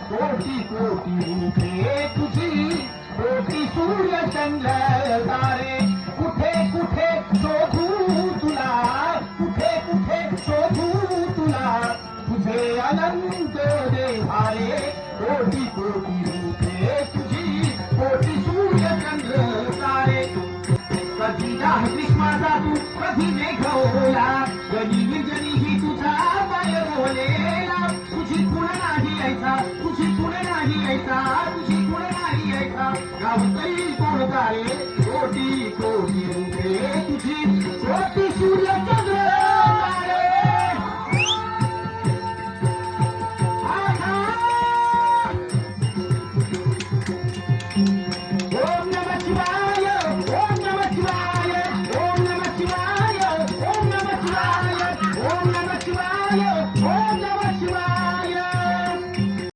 कोटी कोटी रूपे तुझी, कोटी सूर्य चंद्र तारे, कुठे कुठे शोधू तुला, कुठे कुठे शोधू तुला, तुझे अनंत देहारे. कोटी कोटी रूपे तुझी, कोटी सूर्य चंद्र तारे. कधी दाह ग्रीष्माचा तू, कधी मेघ ओला, गणी निर्जनी ही तुझा पाय बोलेला. तुझी कुण नाही ऐसा, तुझी कुण नाही ऐसा, तुझी कुण नाही ऐसा, गावतही कोण तारे. कोटी कोटी रूपे तुझी, कोटी सूर्य चंद्र